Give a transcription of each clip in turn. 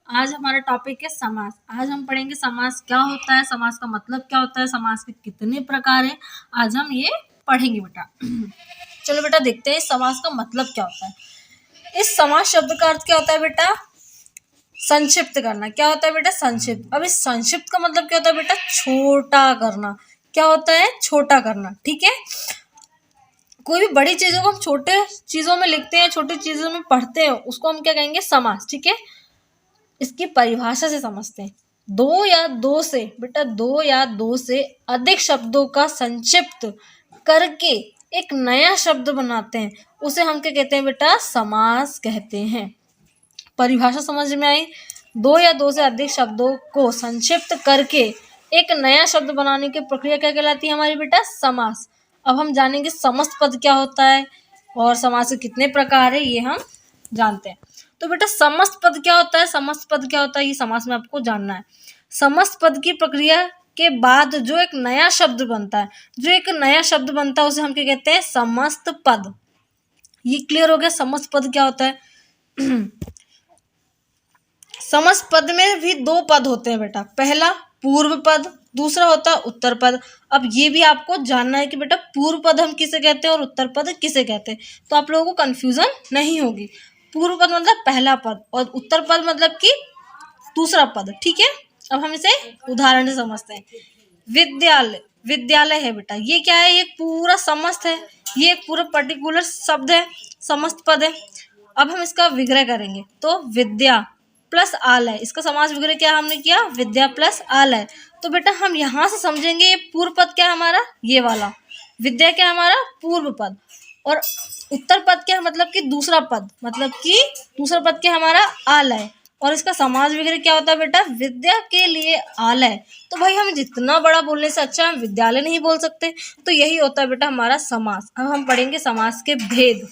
आज हमारा टॉपिक है समास। आज हम पढ़ेंगे समास क्या होता है, समास का मतलब क्या होता है, समास के कितने प्रकार हैं। आज हम ये पढ़ेंगे बेटा। चलो बेटा देखते हैं समास का मतलब क्या होता है। इस समास शब्द का अर्थ क्या होता है बेटा? संक्षिप्त करना। क्या होता है बेटा? संक्षिप्त। अब इस संक्षिप्त का मतलब क्या होता है बेटा? छोटा करना। क्या होता है? छोटा करना। ठीक है, कोई भी बड़ी चीजों को हम छोटे चीजों में लिखते हैं, छोटी चीजों में पढ़ते हैं, उसको हम क्या कहेंगे? समास। ठीक है, इसकी परिभाषा से समझते हैं। दो या दो से बेटा, दो या दो से अधिक शब्दों का संक्षिप्त करके एक नया शब्द बनाते हैं, उसे हम क्या कहते हैं बेटा? समास कहते हैं। परिभाषा समझ में आई? दो या दो से अधिक शब्दों को संक्षिप्त करके एक नया शब्द बनाने की प्रक्रिया क्या कहलाती है हमारी बेटा? समास। अब हम जानेंगे समस्त पद क्या होता है और समास के कितने प्रकार है, ये हम जानते हैं। तो बेटा समस्त पद क्या होता है? समस्त पद क्या होता है ये समास में आपको जानना है। समस्त पद की प्रक्रिया के बाद जो एक नया शब्द बनता है, जो एक नया शब्द बनता है उसे हम क्या कहते हैं? समस्त पद। ये क्लियर हो गया समस्त पद क्या होता है। समस्त पद में भी दो पद होते हैं बेटा। पहला पूर्व पद, दूसरा होता है उत्तर पद। अब ये भी आपको जानना है कि बेटा पूर्व पद हम किसे कहते हैं और उत्तर पद किसे कहते हैं, तो आप लोगों को कंफ्यूजन नहीं होगी। पूर्व पद मतलब पहला पद और उत्तर पद मतलब कि दूसरा पद। ठीक है, अब हम इसे उदाहरण से समझते हैं। विद्यालय, विद्यालय है बेटा, ये क्या है? ये पूरा समस्त है, ये एक पूरा पर्टिकुलर शब्द है, समस्त पद है। अब हम इसका विग्रह करेंगे तो विद्या प्लस आलय, इसका समास विग्रह क्या हमने किया? विद्या प्लस आलय। तो बेटा हम यहाँ से समझेंगे ये पूर्व पद क्या है हमारा? ये वाला। विद्या क्या है हमारा? पूर्व पद। और उत्तर पद क्या है? मतलब कि दूसरा पद, मतलब कि दूसरा पद क्या है हमारा? आलय। और इसका समास विग्रह क्या होता है बेटा? विद्या के लिए आलय। तो भाई हम जितना बड़ा बोलने से अच्छा हम विद्यालय नहीं बोल सकते, तो यही होता है बेटा हमारा समास। अब हम पढ़ेंगे समास के भेद।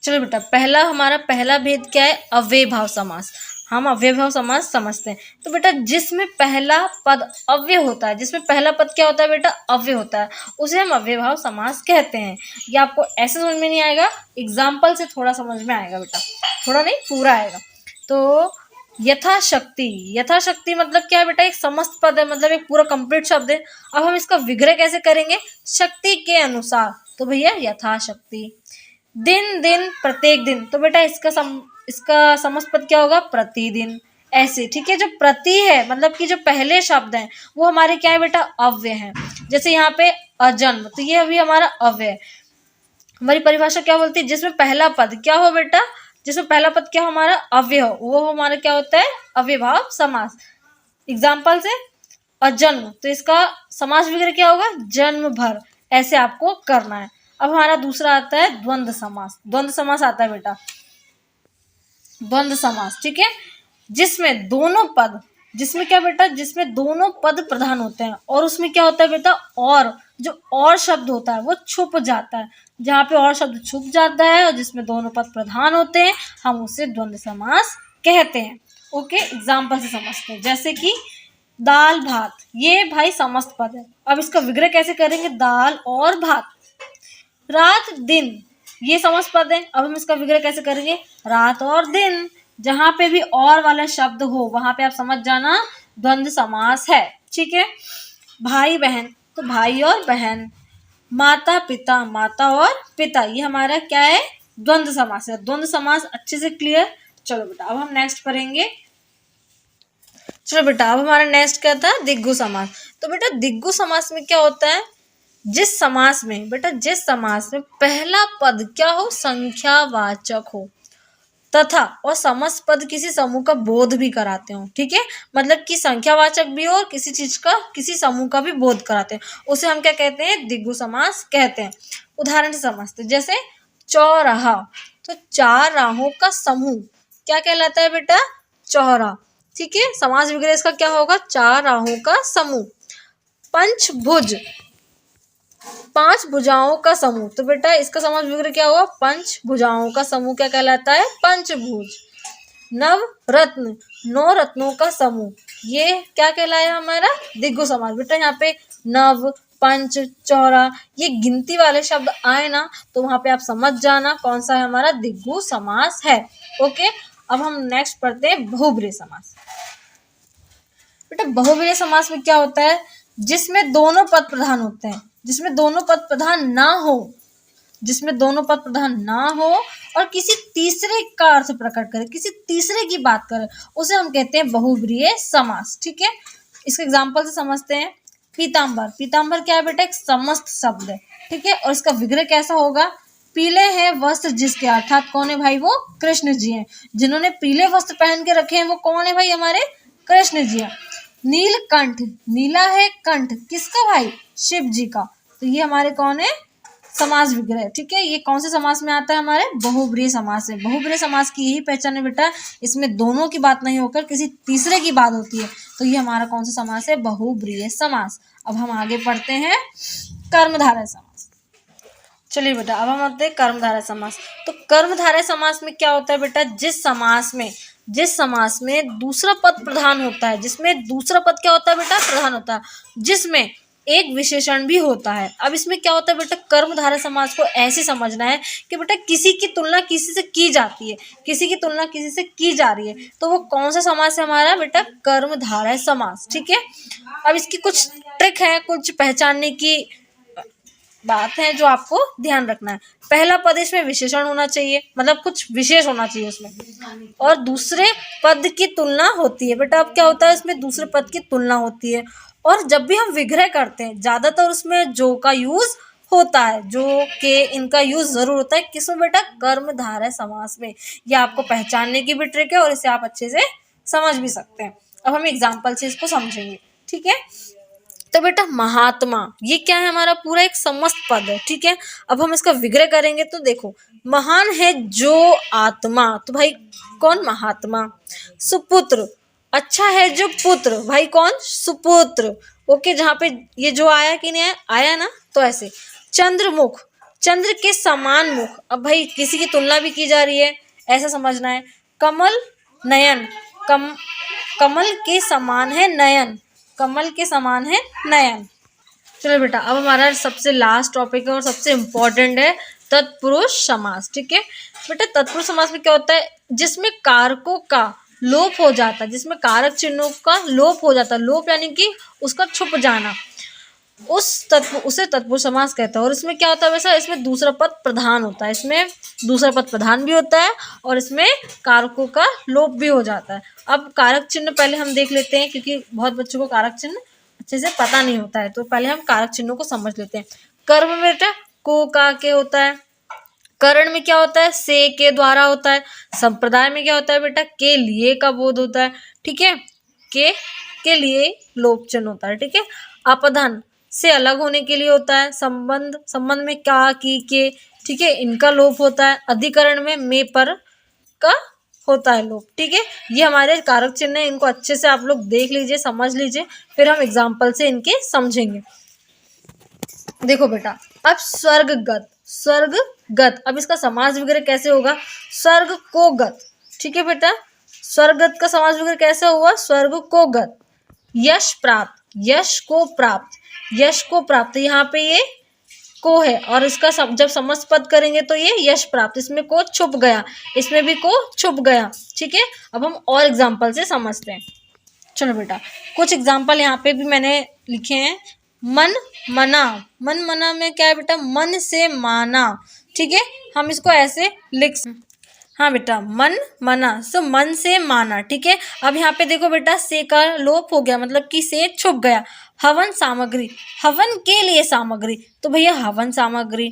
चलो बेटा हमारा पहला भेद क्या है? अव्ययभाव समास। हम अव्ययभाव समास समझते हैं। तो बेटा जिसमें पहला पद अव्यय होता है, जिसमें पहला पद क्या होता है बेटा? अव्यय होता है, उसे हम अव्ययभाव समास कहते हैं। ये आपको ऐसे समझ में नहीं आएगा, एग्जाम्पल से थोड़ा समझ में आएगा बेटा, थोड़ा नहीं पूरा आएगा। तो यथाशक्ति, यथाशक्ति मतलब क्या है बेटा? एक समस्त पद है, मतलब एक पूरा कंप्लीट शब्द है। अब हम इसका विग्रह कैसे करेंगे? शक्ति के अनुसार। तो भैया यथाशक्ति। दिन दिन प्रत्येक दिन, तो बेटा इसका समस्त पद क्या होगा? प्रतिदिन। ऐसे ठीक है, जो प्रति है मतलब कि जो पहले शब्द हैं वो हमारे क्या है बेटा? अव्यय हैं। जैसे यहाँ पे अजन्म, तो ये अभी हमारा अव्यय है। हमारी परिभाषा क्या बोलती है? जिसमें पहला पद क्या हो बेटा? जिसमें पहला पद क्या हमारा? अव्यय हो, वो हमारा क्या होता है? अव्ययभाव समास। एग्जाम्पल से अजन्म, तो इसका समास विग्रह क्या होगा? जन्म भर। ऐसे आपको करना है। अब हमारा दूसरा आता है द्वंद्व समास। द्वंद्व समास आता है बेटा, द्वंद्व समास। ठीक है, जिसमें दोनों पद, जिसमें क्या बेटा? जिसमें दोनों पद प्रधान होते हैं और उसमें क्या होता है बेटा? और जो और शब्द होता है वो छुप जाता है। जहाँ पे और शब्द छुप जाता है और जिसमें दोनों पद प्रधान होते हैं हम उसे द्वंद्व समास कहते हैं। ओके, एग्जाम्पल से समझते हैं। जैसे कि दाल भात, ये भाई समस्त पद है। अब इसका विग्रह कैसे करेंगे? दाल और भात। रात दिन, ये समस्त पद है। अब हम इसका विग्रह कैसे करेंगे? रात और दिन। जहां पे भी और वाला शब्द हो वहां पे आप समझ जाना द्वंद्व समास है। ठीक है, भाई बहन, तो भाई और बहन। माता पिता, माता और पिता, ये हमारा क्या है? द्वंद्व समास है। द्वंद्व समास अच्छे से क्लियर। चलो बेटा अब हम नेक्स्ट पढ़ेंगे। चलो बेटा अब हमारा नेक्स्ट क्या था? दिग्गु समास। तो बेटा दिग्गु समास में क्या होता है? जिस समास में बेटा, जिस समास में पहला पद क्या हो? संख्यावाचक हो तथा और समस्त पद किसी समूह का बोध भी कराते हो। ठीक है, मतलब कि संख्यावाचक भी हो और किसी चीज का, किसी समूह का भी बोध कराते हैं, उसे हम क्या कहते हैं? दिग्गु समास कहते हैं। उदाहरण से समझते, जैसे चौराहा, तो चार राहों का समूह क्या कहलाता है बेटा? चौरा। ठीक है, समास विग्रह इसका क्या होगा? चार राहों का समूह। पंचभुज, पांच भुजाओं का समूह, तो बेटा इसका समास विग्रह क्या होगा? पंच भुजाओं का समूह क्या कहलाता है? पंचभुज। नव रत्न, नौ रत्नों का समूह, ये क्या कहलाया हमारा? दिग्गु समास। बेटा यहाँ पे नव, पंच, चौरा, ये गिनती वाले शब्द आए ना तो वहां पे आप समझ जाना कौन सा है हमारा? दिग्गु समास है। ओके, अब हम नेक्स्ट पढ़ते हैं बहुब्रीहि समास। बेटा बहुब्रीहि समास में क्या होता है, जिसमें दोनों पद प्रधान होते हैं, जिसमें दोनों पद प्रधान ना हो, जिसमें दोनों पद प्रधान ना हो और किसी तीसरे का अर्थ प्रकट करे, किसी तीसरे की बात करे, उसे हम कहते हैं बहुब्रीहि समास। ठीक है, इसके एग्जाम्पल से समझते हैं। पीताम्बर, पीताम्बर क्या है बेटा, एक समस्त शब्द है। ठीक है, और इसका विग्रह कैसा होगा, पीले हैं वस्त्र जिसके, अर्थात कौन है भाई, वो कृष्ण जी हैं। जिन्होंने पीले वस्त्र पहन के रखे हैं वो कौन है भाई, हमारे कृष्ण जी हैं। नीलकंठ, नीला है कंठ किसका भाई, शिव जी का। तो ये हमारे कौन है, समास विग्रह। ठीक है, ये कौन से समास में आता है, हमारे बहुब्रीहि समास है। बहुब्रीहि समास की यही पहचान है बेटा, इसमें दोनों की बात नहीं होकर किसी तीसरे की बात होती है। तो ये हमारा कौन सा समास है, बहुब्रीहि समास। अब हम आगे पढ़ते हैं कर्मधारय समास। चलिए बेटा अब हम आते हैं कर्मधारय समास। तो कर्मधारय समास में क्या होता है बेटा, जिस समास में दूसरा पद प्रधान होता है, जिसमें दूसरा पद क्या होता है बेटा, प्रधान होता है, जिसमें एक विशेषण भी होता है। अब इसमें क्या होता है बेटा, कर्मधारय समास को ऐसे समझना है कि बेटा किसी की तुलना किसी से की जाती है, किसी की तुलना किसी से की जा रही है, तो वो कौन सा समास है हमारा बेटा, कर्मधारय समास। ठीक है, अब इसकी कुछ ट्रिक है, कुछ पहचानने की बात है जो आपको ध्यान रखना है। पहला पद इसमें विशेषण होना चाहिए, मतलब कुछ विशेष होना चाहिए उसमें, और दूसरे पद की तुलना होती है। बेटा अब क्या होता है, इसमें दूसरे पद की तुलना होती है। और जब भी हम विग्रह करते हैं ज्यादातर उसमें जो का यूज होता है, जो के इनका यूज जरूर होता है। किसमें बेटा, कर्मधारय समास में। यह आपको पहचानने की भी ट्रिक है और इसे आप अच्छे से समझ भी सकते हैं। अब हम एग्जाम्पल से इसको समझेंगे। ठीक है, तो बेटा महात्मा, ये क्या है, हमारा पूरा एक समस्त पद है। ठीक है, अब हम इसका विग्रह करेंगे तो देखो, महान है जो आत्मा, तो भाई कौन, महात्मा। सुपुत्र, अच्छा है जो पुत्र, भाई कौन, सुपुत्र। ओके, जहाँ पे ये जो आया कि नहीं आया ना, तो ऐसे। चंद्रमुख, चंद्र के समान मुख, अब भाई किसी की तुलना भी की जा रही है, ऐसा समझना है। कमल नयन, कमल के समान है नयन, कमल के समान है नयन। चलो बेटा अब हमारा सबसे लास्ट टॉपिक है और सबसे इम्पोर्टेंट है तत्पुरुष समास। ठीक है बेटा, तत्पुरुष समास में क्या होता है, जिसमें कारकों का लोप हो जाता है, जिसमें कारक चिन्हों का लोप हो जाता है। लोप यानी कि उसका छुप जाना, उसे तत्पुरुष समास कहता है। और इसमें क्या होता है वैसा, इसमें दूसरा पद प्रधान होता है, इसमें दूसरा पद प्रधान भी होता है और इसमें कारकों का लोप भी हो जाता है। अब कारक चिन्ह पहले हम देख लेते हैं, क्योंकि बहुत बच्चों को कारक चिन्ह अच्छे से पता नहीं होता है, तो पहले हम कारक चिन्हों को समझ लेते हैं। कर्म में बेटा को का के होता है, करण में क्या होता है, से के द्वारा होता है, संप्रदाय में क्या होता है बेटा, के लिए का बोध होता है। ठीक है, के लिए लोप चिन्ह होता है। ठीक है, अपधन से अलग होने के लिए होता है, संबंध में का की के, ठीक है, इनका लोप होता है। अधिकरण में पर का होता है लोप। ठीक है, ये हमारे कारक चिन्ह है, इनको अच्छे से आप लोग देख लीजिए, समझ लीजिए, फिर हम एग्जाम्पल से इनके समझेंगे। देखो बेटा, अब स्वर्गगत, अब इसका समास विग्रह कैसे होगा, स्वर्ग को गत। ठीक है बेटा, स्वर्गगत का समास विग्रह कैसे हुआ, स्वर्ग को गत। यश प्राप्त, यश को प्राप्त, यश को प्राप्त, यहाँ पे ये को है और इसका जब समस्त पद करेंगे तो ये यश प्राप्त, इसमें को छुप गया, इसमें भी को छुप गया। ठीक है, अब हम और एग्जाम्पल से समझते हैं। चलो बेटा, कुछ एग्जाम्पल यहाँ पे भी मैंने लिखे हैं। मन मना, मन मना में क्या है बेटा, मन से माना। ठीक है, हम इसको ऐसे लिख, हाँ बेटा, मन मना, सो मन से माना। ठीक है, अब यहाँ पे देखो बेटा, से का लोप हो गया, मतलब कि से छुप गया। हवन सामग्री, हवन के लिए सामग्री, तो भैया हवन सामग्री।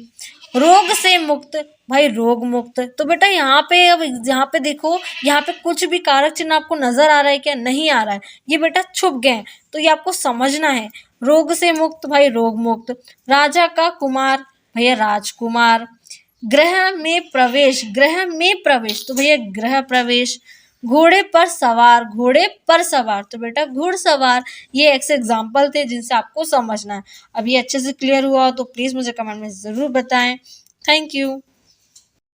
रोग से मुक्त, भाई रोग मुक्त। तो बेटा यहाँ पे, अब यहाँ पे देखो, यहाँ पे कुछ भी कारक चिन्ह आपको नजर आ रहा है क्या, नहीं आ रहा है, ये बेटा छुप गए हैं, तो ये आपको समझना है। रोग से मुक्त, भाई रोग मुक्त। राजा का कुमार, भैया राजकुमार। ग्रह में प्रवेश, ग्रह में प्रवेश, तो भैया ग्रह प्रवेश। घोड़े पर सवार, घोड़े पर सवार, तो बेटा घुड़सवार। ये ऐसे एग्जाम्पल थे जिनसे आपको समझना है। अब ये अच्छे से क्लियर हुआ हो तो प्लीज़ मुझे कमेंट में ज़रूर बताएं। Thank you.